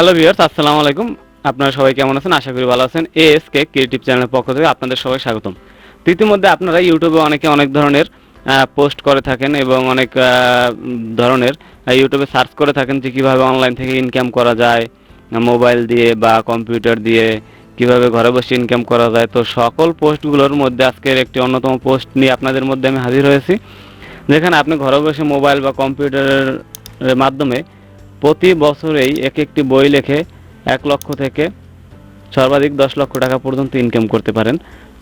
Hello viewers, আসসালামু আলাইকুম। আপনারা সবাই কেমন আছেন? আশা করি ভালো আছেন। এএসকে ক্রিয়েটিভ চ্যানেলের পক্ষ থেকে আপনাদের সবাই স্বাগতম। তো ইতিমধ্যে আপনারা ইউটিউবে অনেক ধরনের পোস্ট করে থাকেন এবং অনেক ধরনের ইউটিউবে সার্চ করে থাকেন যে কীভাবে অনলাইন থেকে ইনকাম করা যায়, মোবাইল দিয়ে বা কম্পিউটার দিয়ে কীভাবে ঘরে বসে ইনকাম করা যায়। তো সকল পোস্টগুলোর মধ্যে আজকের একটি অন্যতম পোস্ট নিয়ে আপনাদের মধ্যে আমি হাজির হয়েছি, যেখানে আপনি ঘরে বসে মোবাইল বা কম্পিউটারের মাধ্যমে প্রতি বছরেই একটি বই লিখে 1 লক্ষ থেকে সর্বাধিক 10 লক্ষ টাকা পর্যন্ত ইনকাম করতে পারেন।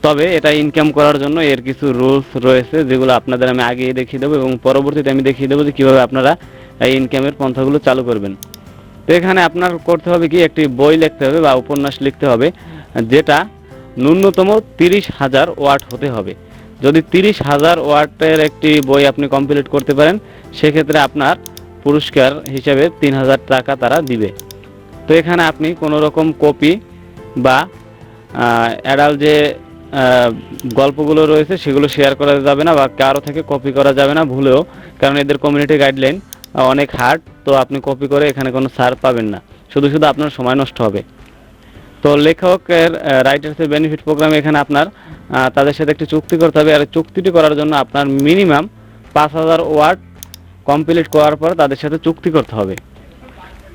তবে এটা ইনকাম করার জন্য এর কিছু রুলস রয়েছে, যেগুলো আপনাদের আমি আগেই দেখিয়ে দেবো এবং পরবর্তীতে আমি দেখিয়ে দেবো যে কীভাবে আপনারা এই ইনকামের পন্থাগুলো চালু করবেন। তো এখানে আপনার করতে হবে কি, একটি বই লিখতে হবে বা উপন্যাস লিখতে হবে, যেটা ন্যূনতম 30,000 ওয়ার্ড হতে হবে। যদি 30,000 ওয়ার্ডের একটি বই আপনি কমপ্লিট করতে পারেন, সেক্ষেত্রে আপনার পুরস্কার হিসেবে 3,000 টাকা তারা দিবে। তো এখানে আপনি কোনো রকম কপি বা অ্যাডাল যে গল্পগুলো রয়েছে সেগুলো শেয়ার করা যাবে না বা কারো থেকে কপি করা যাবে না ভুলেও, কারণ এদের কমিউনিটি গাইডলাইন অনেক হার্ড। তো আপনি কপি করে এখানে কোনো ছাড় পাবেন না, শুধু আপনার সময় নষ্ট হবে। তো লেখকের রাইটার্সের বেনিফিট প্রোগ্রামে এখানে আপনার তাদের সাথে একটি চুক্তি করতে হবে, আর চুক্তিটি করার জন্য আপনার মিনিমাম 5,000 ওয়ার্ড কমপ্লিট করার পর তাদের সাথে চুক্তি করতে হবে।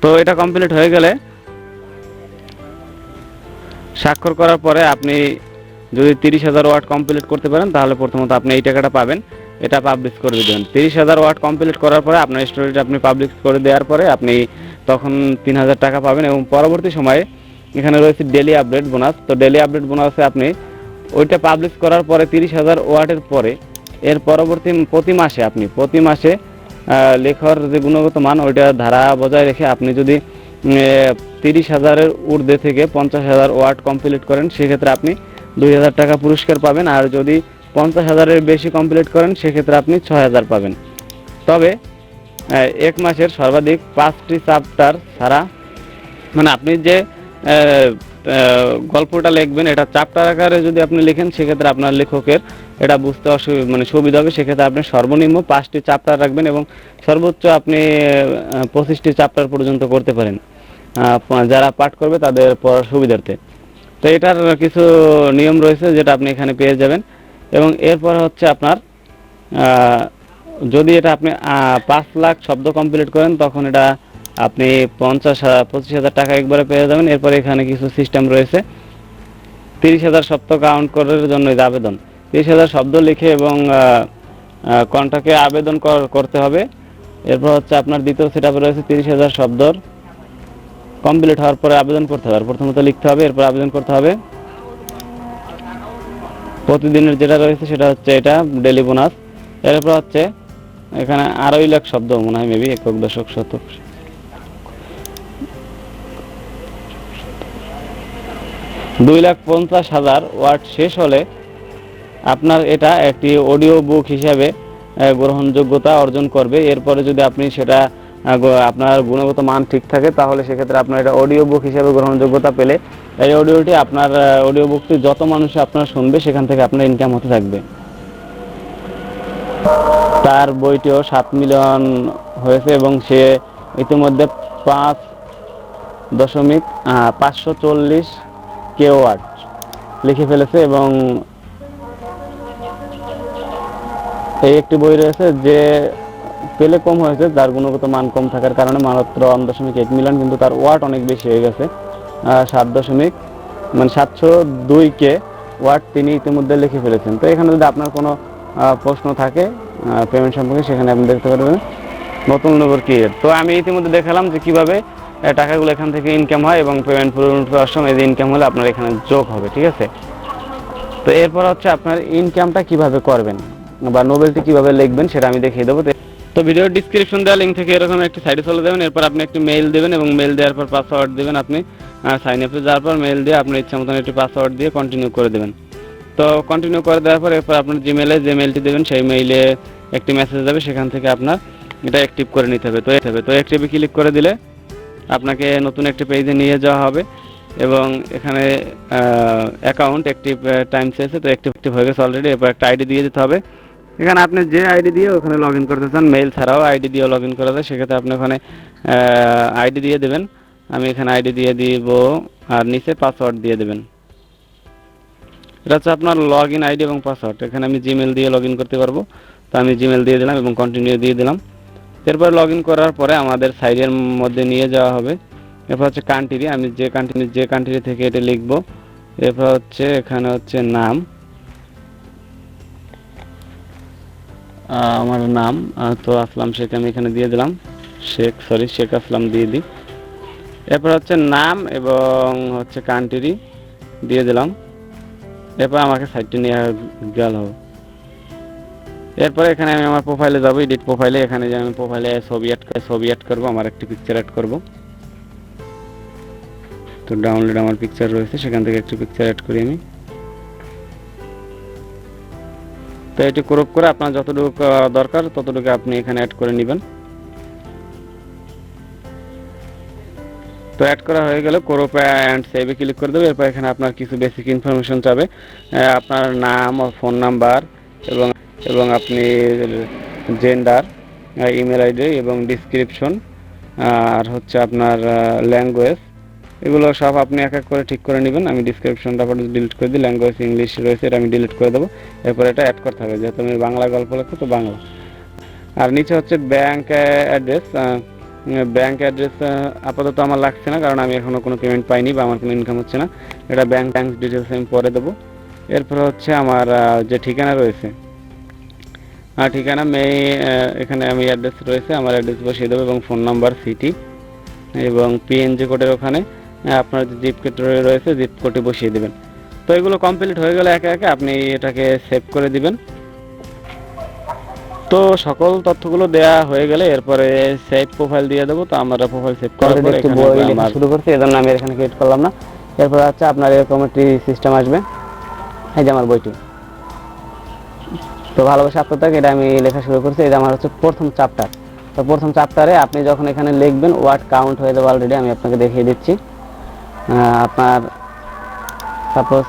তো এটা কমপ্লিট হয়ে গেলে, স্বাক্ষর করার পরে আপনি যদি 30,000 ওয়ার্ড কমপ্লিট করতে পারেন, তাহলে প্রথমত আপনি এই টাকাটা পাবেন। এটা পাবলিশ করে দেবেন। 30,000 ওয়ার্ড কমপ্লিট করার পরে আপনার স্টোরিটা আপনি পাবলিশ করে দেওয়ার পরে আপনি তখন 3,000 টাকা পাবেন। এবং পরবর্তী সময়ে এখানে রয়েছে ডেলি আপডেট বোনাস। তো ডেলি আপডেট বোনাসে আপনি ওইটা পাবলিশ করার পরে 30,000 ওয়ার্ডের পরে এর পরবর্তী প্রতি মাসে লেখার যে গুণগত মান ওইটা ধারা বজায় রেখে আপনি যদি 30,000-এর ঊর্ধ্বে থেকে 50,000 ওয়ার্ড কমপ্লিট করেন, সেক্ষেত্রে আপনি 2,000 টাকা পুরস্কার পাবেন। আর যদি 50,000-এর বেশি কমপ্লিট করেন, সেক্ষেত্রে আপনি 6,000 পাবেন। তবে 1 মাসের সর্বাধিক 5টি চ্যাপ্টার ছাড়া, মানে আপনি যে গল্পটা লিখবেন এটা চ্যাপ্টার আকারে যদি আপনি লিখেন, সেক্ষেত্রে আপনার লেখকের এটা বুঝতে সুবিধা হবে। সেক্ষেত্রে আপনি সর্বনিম্ন 5টি চ্যাপ্টার রাখবেন এবং সর্বোচ্চ আপনি 25টি চ্যাপ্টার পর্যন্ত করতে পারেন, যারা পাঠ করবে তাদের পড়ার সুবিধার্থে। তো এটার কিছু নিয়ম রয়েছে যেটা আপনি এখানে পেয়ে যাবেন। এবং এরপর হচ্ছে আপনার যদি এটা আপনি 5 লাখ শব্দ কমপ্লিট করেন, তখন এটা আপনি 25,000 টাকা একবারে পেয়ে যাবেন। এরপর এখানে কিছু সিস্টেম রয়েছে। 30,000 শব্দ কাউন্ট করার জন্য আবেদন 30,000 শব্দ লিখে এবং কন্ট্রাক্টে আবেদন করতে হবে। এরপর হচ্ছে আপনার দ্বিতীয় সেটআপে রয়েছে 30,000 শব্দর কমপ্লিট হওয়ার পরে আবেদন করতে হবে। আর প্রথমত লিখতে হবে, এরপর আবেদন করতে হবে। প্রতিদিনের যেটা রয়েছে সেটা হচ্ছে এটা ডেলি বোনাস। এরপর হচ্ছে এখানে 2.5 লাখ শব্দ মনে হয়, মেবি একক দশক শতক 2,50,000 ওয়ার্ড শেষ হলে আপনার এটা একটি অডিও বুক হিসাবে গ্রহণযোগ্যতা অর্জন করবে। এরপরে যদি আপনি সেটা আপনার গুণগত মান ঠিক থাকে, তাহলে সেক্ষেত্রে আপনার এটা অডিও বুক হিসাবে গ্রহণযোগ্যতা পেলে এই অডিওটি আপনার অডিও বুকটি যত মানুষ আপনার শুনবে, সেখান থেকে আপনার ইনকাম হতে থাকবে। তার বইটিও 7 মিলিয়ন হয়েছে এবং সে ইতিমধ্যে 5.540 কে ওয়ার্ড লিখে ফেলেছে। এবং এই একটি বই রয়েছে যে পেলে কম হয়েছে, যার গুণগত মান কম থাকার কারণে মাত্র 1.1 মিলিয়ন, কিন্তু তার ওয়ার্ড অনেক বেশি হয়ে গেছে। 702 কে ওয়ার্ড তিনি ইতিমধ্যে লিখে ফেলেছেন। তো এখানে যদি আপনার কোনো প্রশ্ন থাকে পেমেন্ট সম্পর্কে, সেখানে আপনি দেখতে পারবেন নতুন নম্বর ক্রিয়েট। তো আমি ইতিমধ্যে দেখালাম যে কীভাবে টাকাগুলো এখান থেকে ইনকাম হয় এবং পেমেন্ট পাওয়ার সময় যে ইনকাম হলে আপনার এখানে যোগ হবে, ঠিক আছে। তো এরপর হচ্ছে আপনার ইনকামটা কিভাবে করবেন বা নোবেলটি কিভাবে লিখবেন সেটা আমি দেখিয়ে দেবো। তো ভিডিওর ডিসক্রিপশন দেওয়া লিঙ্ক থেকে এরকম একটি সাইটে চলে যাবেন। এরপর আপনি একটি মেইল দেবেন এবং মেইল দেওয়ার পর পাসওয়ার্ড দেবেন। আপনি সাইন আপে যাওয়ার পর মেইল দিয়ে আপনার ইচ্ছা মতন একটি পাসওয়ার্ড দিয়ে কন্টিনিউ করে দেবেন। তো কন্টিনিউ করে দেওয়ার পর এরপর আপনার জিমেলে যে মেইলটি দেবেন সেই মেইলে একটি মেসেজ যাবে, সেখান থেকে আপনার এটা অ্যাক্টিভ করে নিতে হবে। তো অ্যাক্টিভে ক্লিক করে দিলে আপনাকে নতুন একটি পেজে নিয়ে যাওয়া হবে এবং এখানে অ্যাকাউন্ট অ্যাক্টিভ টাইম চেয়েছে। তো অ্যাক্টিভ হয়ে গেছে অলরেডি। এরপর একটা আইডি দিয়ে দিতে হবে। এখানে আপনি যে আইডি দিয়ে ওখানে লগ ইন করতে চান, মেইল ছাড়াও আইডি দিয়েও লগ ইন করা যায়। সেক্ষেত্রে আপনি ওখানে আইডি দিয়ে দেবেন। আমি এখানে আইডি দিয়ে দিব আর নিচে পাসওয়ার্ড দিয়ে দেবেন। এটা হচ্ছে আপনার লগ ইন আইডি এবং পাসওয়ার্ড। এখানে আমি জিমেল দিয়ে লগ ইন করতে পারবো, তো আমি জিমেল দিয়ে দিলাম এবং কন্টিনিউ দিয়ে দিলাম। এরপর লগ ইন করার পরে আমাদের সাইডের মধ্যে নিয়ে যাওয়া হবে। এরপর হচ্ছে কান্ট্রি, আমি যে কান্ট্রি থেকে এটা লিখব। এরপর হচ্ছে এখানে হচ্ছে নাম, আমার নাম তো আসলাম শেখ, আমি এখানে দিয়ে দিলাম শেখ আসলাম দিয়ে দিই। এরপর হচ্ছে নাম এবং হচ্ছে কান্ট্রি দিয়ে দিলাম। এরপর আমাকে সাইটটি নিয়ে গেল। এরপরে এখানে আমি আমার প্রোফাইলে যাবো, এডিট প্রোফাইলে। এখানে যে আমি প্রোফাইলে ছবি অ্যাড করবো, আমার একটি পিকচার অ্যাড করব। তো ডাউনলোড আমার পিকচার রয়েছে, সেখান থেকে একটি পিকচার অ্যাড করি আমি। তো এটি ক্রপ করে আপনার যতটুকু দরকার ততটুকু আপনি এখানে অ্যাড করে নেবেন। তো অ্যাড করা হয়ে গেলে ক্রপ অ্যান্ড সেভে ক্লিক করে দেবে। এরপর এখানে আপনার কিছু বেসিক ইনফরমেশন চাবে, আপনার নাম, ফোন নাম্বার এবং আপনি জেন্ডার, ইমেল আইডি এবং ডিসক্রিপশন, আর হচ্ছে আপনার ল্যাঙ্গুয়েজ, এগুলো সব আপনি এক এক করে ঠিক করে নেবেন। আমি ডিসক্রিপশনটা ডিলিট করে দিই, ল্যাঙ্গুয়েজ ইংলিশ রয়েছে, এটা আমি ডিলিট করে দেবো। এরপর এটা অ্যাড করতে হবে, যেহেতু আমি বাংলা গল্প লেখো তো বাংলা। আর নিচে হচ্ছে ব্যাংক অ্যাড্রেস। ব্যাংক অ্যাড্রেস আপাতত আমার লাগছে না, কারণ আমি এখনও কোনো পেমেন্ট পাইনি বা আমার কোনো ইনকাম হচ্ছে না। এটা ব্যাংক ডিটেলস আমি পরে দেবো। এরপর হচ্ছে আমার যে ঠিকানা রয়েছে, ঠিকানা এখানে আমি অ্যাড্রেস রয়েছে, আমার অ্যাড্রেস বসিয়ে দেবো এবং ফোন নাম্বার, সিটি এবং পিএনজি কোডের ওখানে আপনার যে জিপ কোড রয়েছে জিপ কোডটি বসিয়ে দেবেন। তো এগুলো কমপ্লিট হয়ে গেলে একে একে আপনি এটাকে সেভ করে দিবেন। তো সকল তথ্যগুলো দেয়া হয়ে গেলে এরপরে সেভ প্রোফাইল দিয়ে দেবো। তো আমরা প্রোফাইল সেভ করার পরে একটু বই লেখা শুরু করছি, এজন্য আমি এখানে ক্রিয়েট করলাম না। এরপর হচ্ছে আপনার এরকম একটি সিস্টেম আসবে, এই যে আমার বইটি। তো ভালোবাসা আত্মত্যাগ, এটা আমি লেখা শুরু করছি। এটা আমার হচ্ছে প্রথম চ্যাপ্টার। তো প্রথম চ্যাপ্টারে আপনি যখন এখানে লিখবেন ওয়ার্ড কাউন্ট হয়ে যাবে, অলরেডি আমি আপনাকে দেখিয়ে দিচ্ছি। আপনার সাপোজ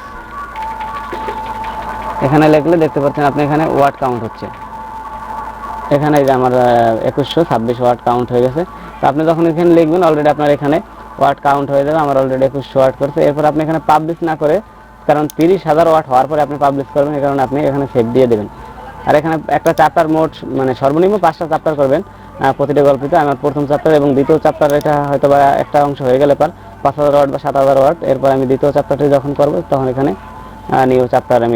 এখানে লিখলে দেখতে পাচ্ছেন আপনি এখানে ওয়ার্ড কাউন্ট হচ্ছে। এখানে যে আমার 2126 ওয়ার্ড কাউন্ট হয়ে গেছে। তো আপনি যখন এখানে লিখবেন অলরেডি আপনার এখানে ওয়ার্ড কাউন্ট হয়ে যাবে। আমার অলরেডি 2100 ওয়ার্ড করছে। এরপর আপনি এখানে পাবলিশ না করে, কারণ 30,000 ওয়ার্ড হওয়ার পরে আপনি পাবলিশ করবেন, এই কারণে আপনি এখানে সেভ দিয়ে দেবেন। আর এখানে একটা চ্যাপ্টার মোট মানে সর্বনিম্ন 5টা চ্যাপ্টার করবেন প্রতিটা গল্পতে। আমার প্রথম চ্যাপ্টার এবং দ্বিতীয় চ্যাপ্টার, এটা হয়তো বা একটা অংশ হয়ে গেলে পর 5000 ওয়ার্ড বা 7000 ওয়ার্ড। এরপর আমি দ্বিতীয় চ্যাপ্টারটি যখন করবো তখন এখানে নিউ চ্যাপ্টার, আমি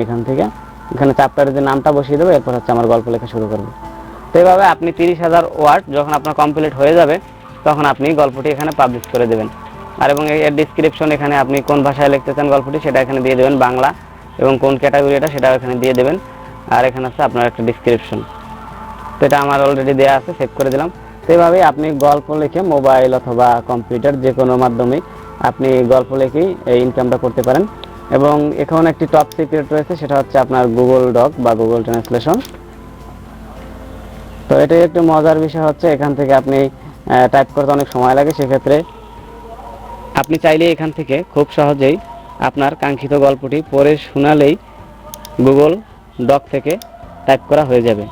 এখানে চ্যাপ্টারের যে নামটা বসিয়ে দেবো। এরপর হচ্ছে আমার গল্প লেখা শুরু করবো। তো এইভাবে আপনি 30,000 ওয়ার্ড যখন আপনার কমপ্লিট হয়ে যাবে তখন আপনি গল্পটি এখানে পাবলিশ করে দেবেন। আর এবং এর ডিসক্রিপশন, এখানে আপনি কোন ভাষায় লিখতে চান গল্পটি সেটা এখানে দিয়ে দেবেন, বাংলা, এবং কোন ক্যাটাগরি এটা সেটাও এখানে দিয়ে দেবেন। আর এখানে আছে আপনার একটা ডিসক্রিপশন। তো এটা আমার অলরেডি দেওয়া আছে, সেভ করে দিলাম। তো এইভাবেই আপনি গল্প লিখে মোবাইল অথবা কম্পিউটার যে কোনো মাধ্যমেই আপনি গল্প লিখেই এই ইনকামটা করতে পারেন। এবং এখন একটি টপ সিক্রেট রয়েছে, সেটা হচ্ছে আপনার গুগল ডক বা গুগল ট্রান্সলেশন। তো এটাই একটু মজার বিষয় হচ্ছে, এখান থেকে আপনি টাইপ করতে অনেক সময় লাগে, সেক্ষেত্রে আপনি চাইলে এখান থেকে খুব সহজেই আপনার কাঙ্ক্ষিত গল্পটি পড়ে শোনালেই গুগল ডক থেকে টাইপ করা হয়ে যাবে।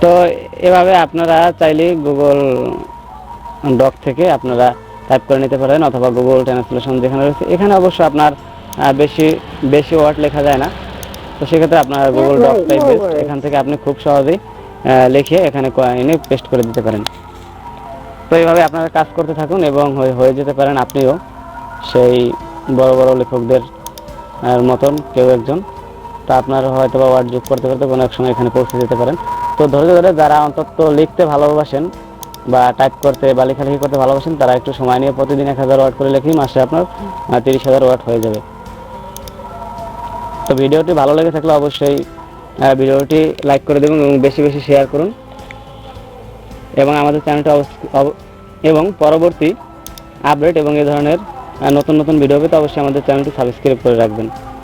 তো এভাবে আপনারা চাইলে গুগল ডক থেকে আপনারা টাইপ করে নিতে পারেন, অথবা গুগল ট্রান্সলেশন যেখানে রয়েছে এখানে অবশ্য আপনার বেশি ওয়ার্ড লেখা যায় না। তো সেক্ষেত্রে আপনার গুগল ডকটাই বেস্ট। এখান থেকে আপনি খুব সহজেই লিখে এখানে এনে পেস্ট করে দিতে পারেন। তো এইভাবে আপনারা কাজ করতে থাকুন এবং হয়ে যেতে পারেন আপনিও সেই বড় বড় লেখকদের মতন কেউ একজন। তা আপনারা হয়তো বা ওয়ার্ড যোগ করতে করতে কোনো এক সময় এখানে পৌঁছে যেতে পারেন। তো ধৈর্য ধরে যারা অন্তত লিখতে ভালোবাসেন বা টাইপ করতে বা লেখালেখি করতে ভালোবাসেন, তারা একটু সময় নিয়ে প্রতিদিন 1000 ওয়ার্ড করে লেখেই মাসে আপনার 30,000 ওয়ার্ড হয়ে যাবে। তো ভিডিওটি ভালো লেগে থাকলে অবশ্যই ভিডিওটি লাইক করে দেবেন এবং বেশি বেশি শেয়ার করুন। এবং আমাদের চ্যানেলটা এবং পরবর্তী আপডেট এবং এই ধরনের নতুন নতুন ভিডিও পেতে অবশ্যই আমাদের চ্যানেলটি সাবস্ক্রাইব করে রাখবেন।